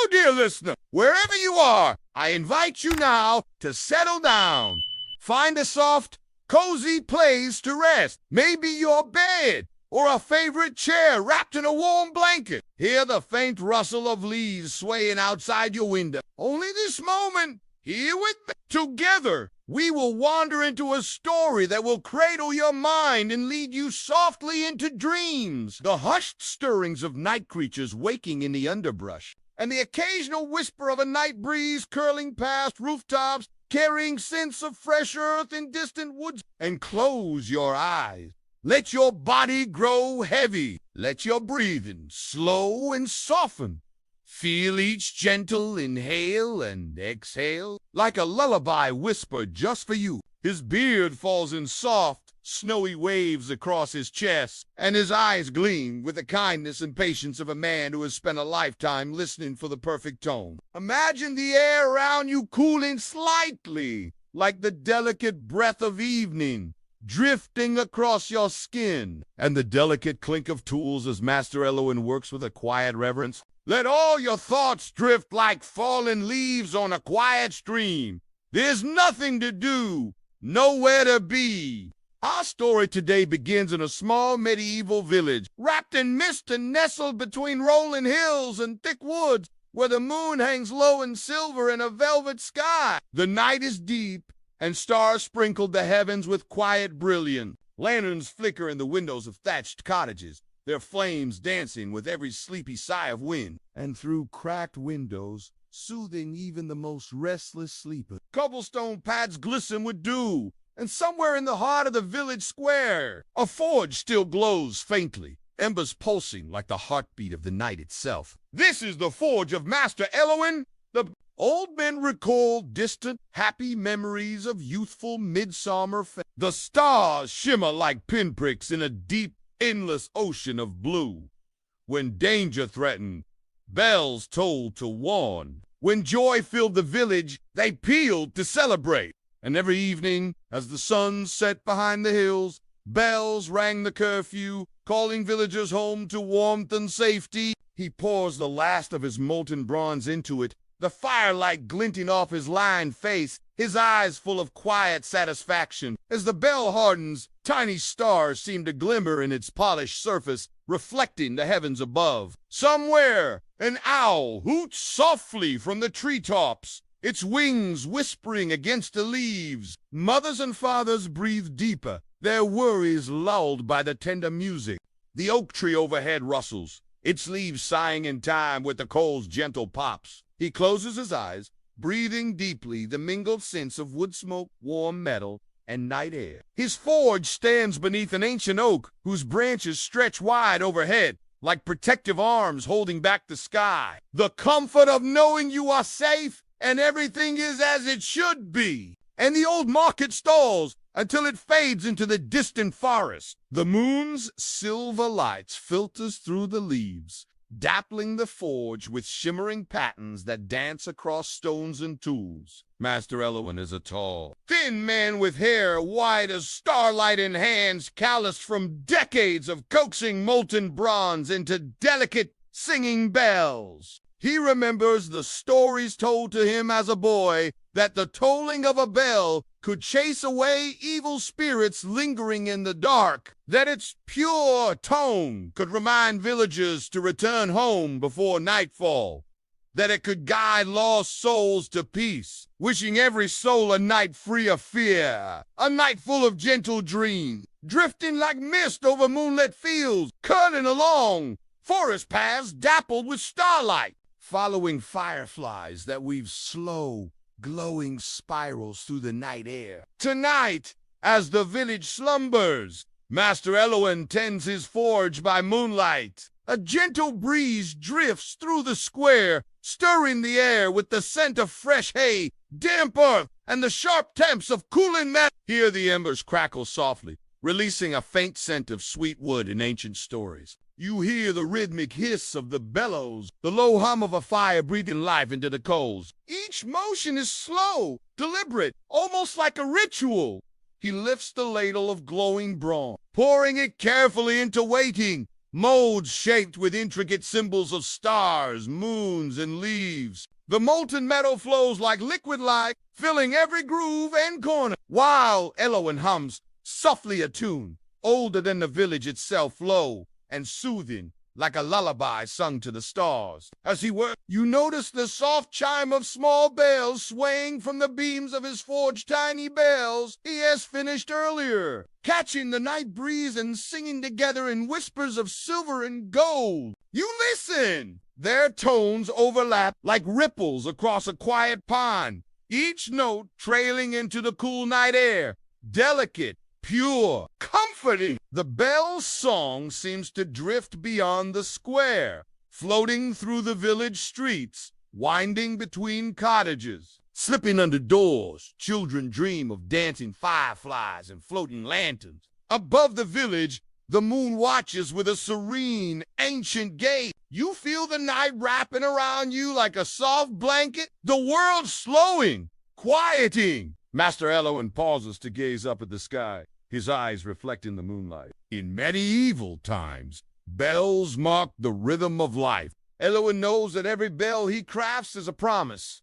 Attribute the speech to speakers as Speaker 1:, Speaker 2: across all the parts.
Speaker 1: dear listener, wherever you are, I invite you now to settle down. Find a soft, cozy place to rest. Maybe your bed or a favorite chair wrapped in a warm blanket. Hear the faint rustle of leaves swaying outside your window. Only this moment, here with me. Together, we will wander into a story that will cradle your mind and lead you softly into dreams. The hushed stirrings of night creatures waking in the underbrush, and the occasional whisper of a night breeze curling past rooftops, carrying scents of fresh earth in distant woods. And close your eyes. Let your body grow heavy. Let your breathing slow and soften. Feel each gentle inhale and exhale, like a lullaby whispered just for you. His beard falls in soft, snowy waves across his chest, and his eyes gleam with the kindness and patience of a man who has spent a lifetime listening for the perfect tone. Imagine the air around you cooling slightly, like the delicate breath of evening, drifting across your skin, and the delicate clink of tools as Master Eloin works with a quiet reverence. Let all your thoughts drift like fallen leaves on a quiet stream. There's nothing to do, nowhere to be. Our story today begins in a small medieval village, wrapped in mist and nestled between rolling hills and thick woods, where the moon hangs low and silver in a velvet sky. The night is deep, and stars sprinkled the heavens with quiet brilliance. Lanterns flicker in the windows of thatched cottages, their flames dancing with every sleepy sigh of wind. And through cracked windows, soothing even the most restless sleeper, cobblestone paths glisten with dew. And somewhere in the heart of the village square, a forge still glows faintly, embers pulsing like the heartbeat of the night itself. This is the forge of Master Eloin. The old men recall distant, happy memories of youthful midsummer. The stars shimmer like pinpricks in a deep, endless ocean of blue. When danger threatened, bells tolled to warn. When joy filled the village, they pealed to celebrate. And every evening, as the sun set behind the hills, bells rang the curfew, calling villagers home to warmth and safety. He pours the last of his molten bronze into it, the firelight glinting off his lined face, his eyes full of quiet satisfaction. As the bell hardens, tiny stars seem to glimmer in its polished surface, reflecting the heavens above. Somewhere, an owl hoots softly from the treetops, its wings whispering against the leaves. Mothers and fathers breathe deeper, their worries lulled by the tender music. The oak tree overhead rustles, its leaves sighing in time with the coal's gentle pops. He closes his eyes, breathing deeply the mingled scents of wood smoke, warm metal, and night air. His forge stands beneath an ancient oak whose branches stretch wide overhead, like protective arms holding back the sky. The comfort of knowing you are safe and everything is as it should be. And the old market stalls until it fades into the distant forest. The moon's silver light filters through the leaves, dappling the forge with shimmering patterns that dance across stones and tools. Master Eloin is a tall, thin man with hair white as starlight and hands calloused from decades of coaxing molten bronze into delicate singing bells. He remembers the stories told to him as a boy that the tolling of a bell could chase away evil spirits lingering in the dark, that its pure tone could remind villagers to return home before nightfall, that it could guide lost souls to peace, wishing every soul a night free of fear, a night full of gentle dreams, drifting like mist over moonlit fields, curling along forest paths dappled with starlight, following fireflies that weave slow, glowing spirals through the night air. Tonight, as the village slumbers, Master Eloin tends his forge by moonlight. A gentle breeze drifts through the square, stirring the air with the scent of fresh hay, damp earth, and the sharp temps of cooling metal. Here the embers crackle softly, releasing a faint scent of sweet wood in ancient stories. You hear the rhythmic hiss of the bellows, the low hum of a fire breathing life into the coals. Each motion is slow, deliberate, almost like a ritual. He lifts the ladle of glowing bronze, pouring it carefully into waiting, molds shaped with intricate symbols of stars, moons, and leaves. The molten metal flows like liquid light, filling every groove and corner, while Eloin hums, softly attuned, older than the village itself, low and soothing, like a lullaby sung to the stars. As he worked, you notice the soft chime of small bells swaying from the beams of his forged tiny bells he has finished earlier, catching the night breeze and singing together in whispers of silver and gold. You listen! Their tones overlap like ripples across a quiet pond, each note trailing into the cool night air, delicate, pure, comforting. The bell's song seems to drift beyond the square, floating through the village streets, winding between cottages. Slipping under doors, children dream of dancing fireflies and floating lanterns. Above the village, the moon watches with a serene, ancient gaze. You feel the night wrapping around you like a soft blanket, the world slowing, quieting. Master Eloin pauses to gaze up at the sky, his eyes reflecting the moonlight. In medieval times, bells marked the rhythm of life. Eloin knows that every bell he crafts is a promise.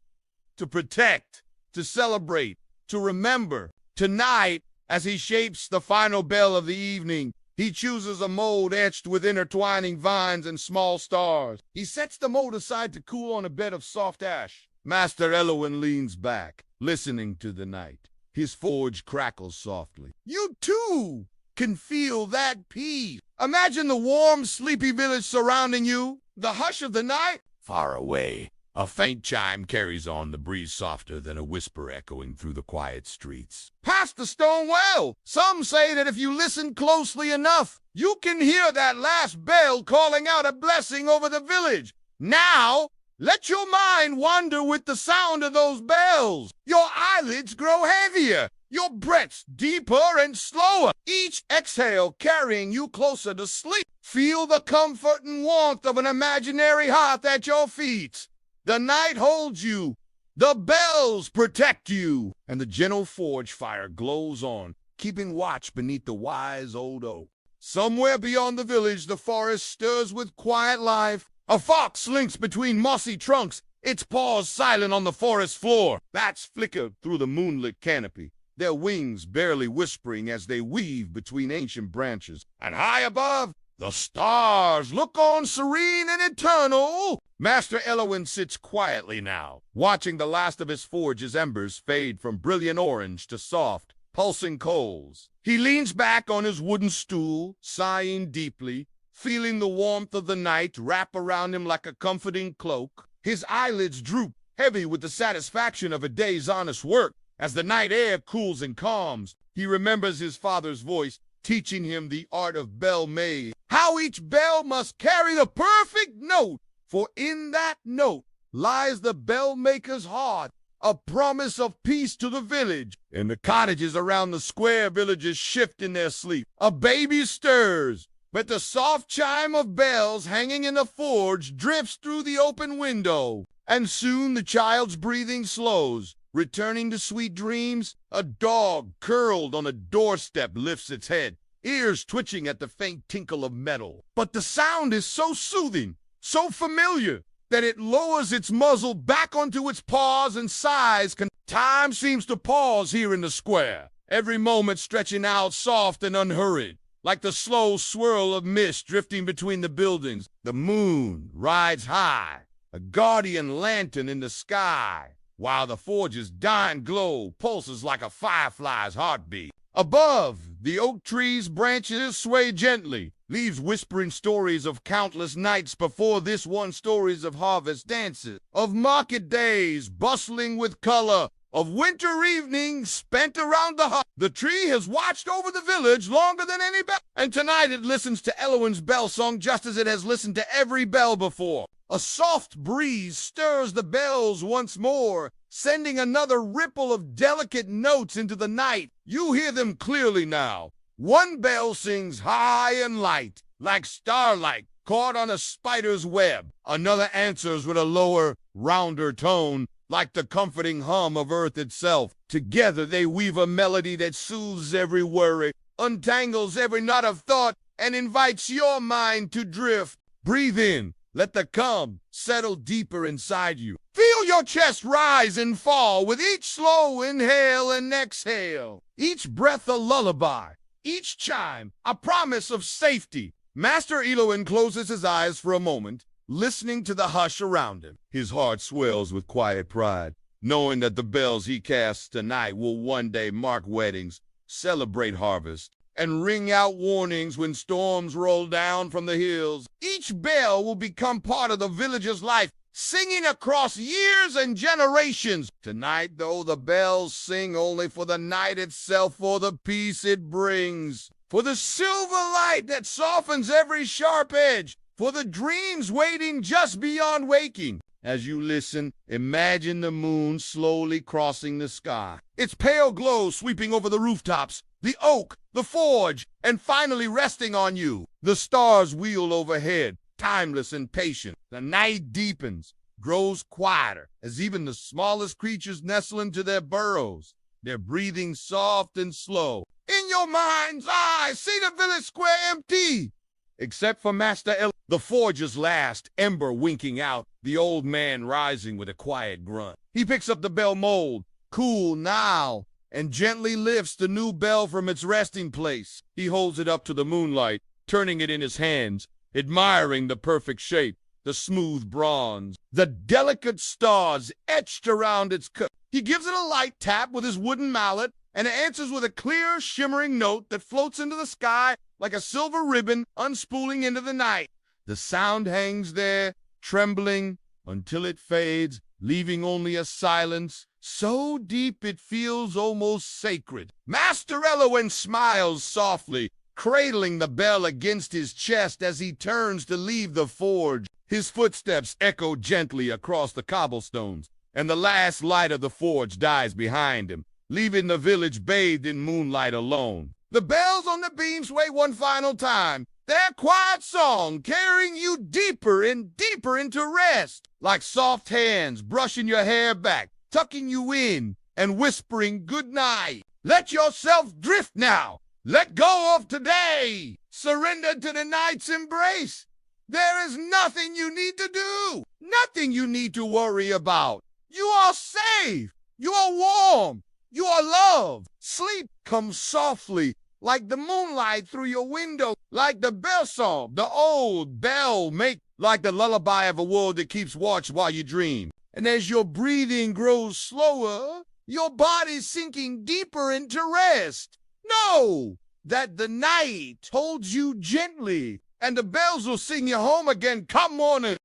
Speaker 1: To protect, to celebrate, to remember. Tonight, as he shapes the final bell of the evening, he chooses a mold etched with intertwining vines and small stars. He sets the mold aside to cool on a bed of soft ash. Master Eloin leans back, listening to the night. His forge crackles softly. You too can feel that peace. Imagine the warm, sleepy village surrounding you, the hush of the night. Far away, a faint chime carries on, the breeze softer than a whisper echoing through the quiet streets. Past the stone well, some say that if you listen closely enough, you can hear that last bell calling out a blessing over the village. Now, let your mind wander with the sound of those bells. Your eyelids grow heavier, your breaths deeper and slower, each exhale carrying you closer to sleep. Feel the comfort and warmth of an imaginary hearth at your feet. The night holds you, the bells protect you, and the gentle forge fire glows on, keeping watch beneath the wise old oak. Somewhere beyond the village, the forest stirs with quiet life. A fox slinks between mossy trunks, its paws silent on the forest floor. Bats flicker through the moonlit canopy, their wings barely whispering as they weave between ancient branches. And high above, the stars look on serene and eternal. Master Eloin sits quietly now, watching the last of his forge's embers fade from brilliant orange to soft, pulsing coals. He leans back on his wooden stool, sighing deeply, feeling the warmth of the night wrap around him like a comforting cloak. His eyelids droop, heavy with the satisfaction of a day's honest work. As the night air cools and calms, he remembers his father's voice, teaching him the art of bell-making. How each bell must carry the perfect note, for in that note lies the bell-maker's heart, a promise of peace to the village. In the cottages around the square, villagers shift in their sleep. A baby stirs, but the soft chime of bells hanging in the forge drifts through the open window, and soon the child's breathing slows, returning to sweet dreams. A dog curled on a doorstep lifts its head, ears twitching at the faint tinkle of metal. But the sound is so soothing, so familiar, that it lowers its muzzle back onto its paws and sighs. Time seems to pause here in the square, every moment stretching out soft and unhurried, like the slow swirl of mist drifting between the buildings. The moon rides high, a guardian lantern in the sky, while the forge's dying glow pulses like a firefly's heartbeat. Above, the oak tree's branches sway gently, leaves whispering stories of countless nights before this one, stories of harvest dances, of market days bustling with color, of winter evenings spent around the hut. The tree has watched over the village longer than any bell, and tonight it listens to Eloin's bell song just as it has listened to every bell before. A soft breeze stirs the bells once more, sending another ripple of delicate notes into the night. You hear them clearly now. One bell sings high and light, like starlight caught on a spider's web. Another answers with a lower, rounder tone, like the comforting hum of earth itself. Together they weave a melody that soothes every worry, untangles every knot of thought, and invites your mind to drift. Breathe in. Let the calm settle deeper inside you. Feel your chest rise and fall with each slow inhale and exhale. Each breath a lullaby. Each chime a promise of safety. Master Eloin closes his eyes for a moment, listening to the hush around him. His heart swells with quiet pride, knowing that the bells he casts tonight will one day mark weddings, celebrate harvest, and ring out warnings when storms roll down from the hills. Each bell will become part of the village's life, singing across years and generations. Tonight, though, the bells sing only for the night itself, for the peace it brings, for the silver light that softens every sharp edge, for the dreams waiting just beyond waking. As you listen, imagine the moon slowly crossing the sky, its pale glow sweeping over the rooftops, the oak, the forge, and finally resting on you. The stars wheel overhead, timeless and patient. The night deepens, grows quieter, as even the smallest creatures nestle into their burrows, their breathing soft and slow. In your mind's eye, see the village square empty, except for Master El, the forge's last ember winking out, the old man rising with a quiet grunt. He picks up the bell mold, cool now, and gently lifts the new bell from its resting place. He holds it up to the moonlight, turning it in his hands, admiring the perfect shape, the smooth bronze, the delicate stars etched around its cup. He gives it a light tap with his wooden mallet, and it answers with a clear, shimmering note that floats into the sky like a silver ribbon unspooling into the night. The sound hangs there, trembling, until it fades, leaving only a silence so deep it feels almost sacred. Master Eloin smiles softly, cradling the bell against his chest as he turns to leave the forge. His footsteps echo gently across the cobblestones, and the last light of the forge dies behind him, leaving the village bathed in moonlight alone. The bells on the beam sway one final time, their quiet song carrying you deeper and deeper into rest, like soft hands brushing your hair back, tucking you in, and whispering good night. Let yourself drift now. Let go of today. Surrender to the night's embrace. There is nothing you need to do, nothing you need to worry about. You are safe. You are warm. You are loved. Sleep comes softly, like the moonlight through your window, like the bell song, the old bell make, like the lullaby of a world that keeps watch while you dream. And as your breathing grows slower, your body's sinking deeper into rest. Know that the night holds you gently, and the bells will sing you home again come morning.